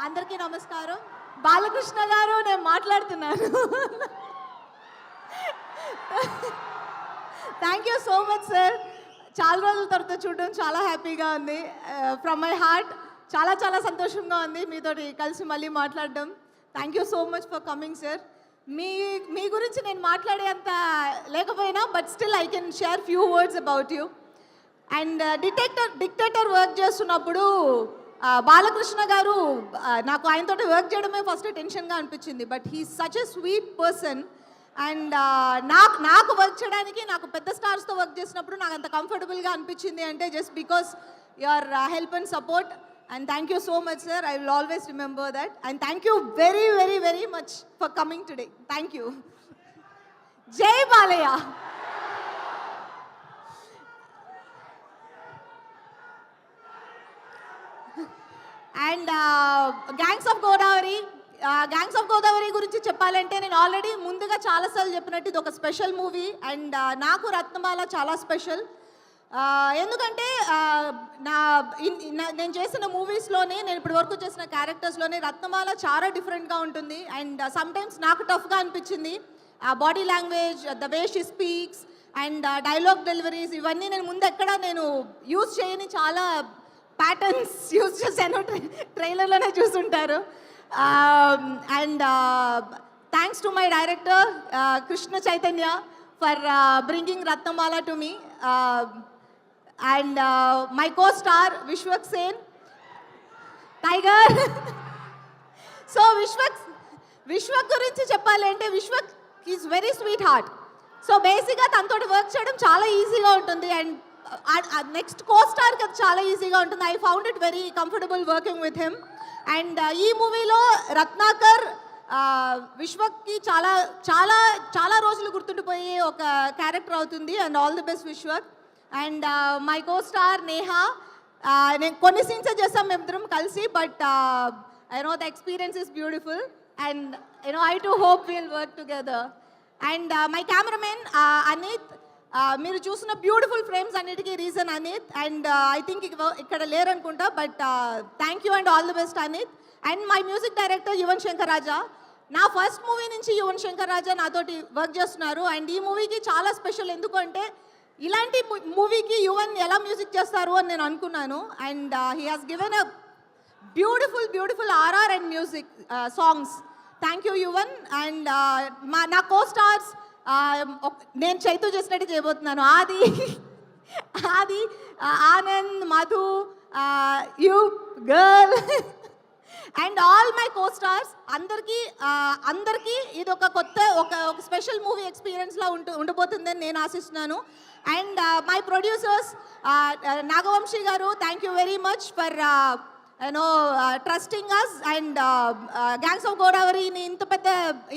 అందరికీ నమస్కారం. బాలకృష్ణ గారు, నేను మాట్లాడుతున్నాను. Thank you so much sir. చాలా రోజుల తర్వాత చూడడం చాలా హ్యాపీగా ఉంది. ఫ్రమ్ మై హార్ట్ చాలా చాలా సంతోషంగా ఉంది మీతోటి కలిసి మళ్ళీ మాట్లాడడం. Thank you so much for coming sir. మీ గురించి నేను మాట్లాడేంత లేకపోయినా but still I can share few words about you. And dictator work చేస్తున్నప్పుడు బాలకృష్ణ గారు నాకు ఆయనతో వర్క్ చేయడమే ఫస్ట్ టెన్షన్గా అనిపించింది. But he such a sweet person. And నాకు వర్క్ చేయడానికి, నాకు పెద్ద స్టార్స్తో వర్క్ చేసినప్పుడు నాకు అంత కంఫర్టబుల్గా అనిపించింది అంటే just because your help and support. And thank you so much sir. I will always remember that. And thank you very very very much for coming today. Thank you. Jai Balayya. And gangs of Godavari గురించి చెప్పాలంటే నేను already ముందుగా చాలాసార్లు చెప్పినట్టు ఇది ఒక special movie. And నాకు రత్నమాల చాలా స్పెషల్. ఎందుకంటే నేను చేసిన మూవీస్లోనే, నేను ఇప్పటి వరకు చేసిన క్యారెక్టర్స్లోనే రత్నమాల చాలా డిఫరెంట్గా ఉంటుంది. అండ్ సమ్టైమ్స్ నాకు టఫ్గా అనిపించింది. Body language, the way she speaks and dialogue deliveries, ఇవన్నీ నేను ముందు ఎక్కడ నేను యూజ్ చేయని చాలా ప్యాటర్న్స్ యూజ్ చేశాను. ట్రైలర్లోనే చూసుంటారు. And thanks to my director Krishna Chaitanya for bringing Ratnamala to me. And my co star Vishwak Sen, tiger. So Vishwak గురించి చెప్పాలి అంటే Vishwak is very sweet heart. So బేసిక్గా తనతో వర్క్ చేయడం చాలా ఈజీగా ఉంటుంది. అండ్ నెక్స్ట్ కో స్టార్కి అది చాలా ఈజీగా ఉంటుంది. I found it very comfortable working with him. And ఈ మూవీలో రత్నాకర్ విశ్వక్కి చాలా చాలా చాలా రోజులు గుర్తుండిపోయే ఒక క్యారెక్టర్ అవుతుంది. And all the best Vishwak. And my co star Neha. నేను కొన్ని సీన్సే చేస్తాం మేమిద్దరం కలిసి. But I know the experience is beautiful. And I too hope will work together. And my cameraman Anith. మీరు చూసిన బ్యూటిఫుల్ ఫ్రేమ్స్ అన్నిటికీ reason Anith. And I think ఇక్కడ లేరనుకుంటా. But thank you and all the best Anith. And my music director Yuvan Shankar Raja. నా first movie నుంచి యువన్ శంకర్ రాజా నాతోటి work చేస్తున్నారు. And ఈ మూవీకి చాలా స్పెషల్. ఎందుకంటే ఇలాంటి మూవీకి యువన్ ఎలా మ్యూజిక్ చేస్తారు అని నేను అనుకున్నాను. And he has given a beautiful RR and music songs. Thank you Yuvan. And నా కో స్టార్స్ నేను చైతు చేసినట్టు చేయబోతున్నాను. Aadi, Anand, Madhu, you girl and all my co stars. అందరికీ ఇది ఒక కొత్త ఒక స్పెషల్ మూవీ ఎక్స్పీరియన్స్లా ఉండబోతుందని నేను ఆశిస్తున్నాను. అండ్ మై ప్రొడ్యూసర్స్ నాగవంశీ గారు, thank you very much for trusting us. And gangs of గోదావరిని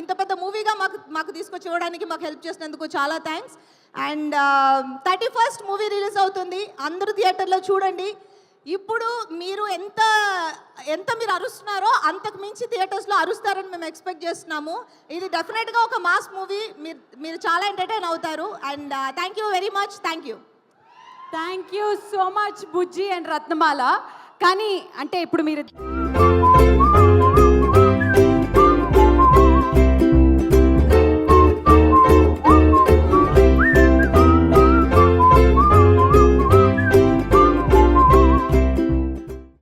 ఇంత పెద్ద మూవీగా మాకు తీసుకొచ్చి ఇవ్వడానికి మాకు హెల్ప్ చేసినందుకు చాలా thanks. And 31st movie release అవుతుంది. అందరూ థియేటర్లో చూడండి. ఇప్పుడు మీరు ఎంత మీరు అరుస్తున్నారో అంతకు మించి థియేటర్స్లో అరుస్తారని మేము ఎక్స్పెక్ట్ చేస్తున్నాము. ఇది డెఫినెట్గా ఒక మాస్ మూవీ. మీరు చాలా ఎంటర్టైన్ అవుతారు. And thank you very much. Thank you so much Bujji and Ratnamala. కానీ అంటే ఇప్పుడు మీరు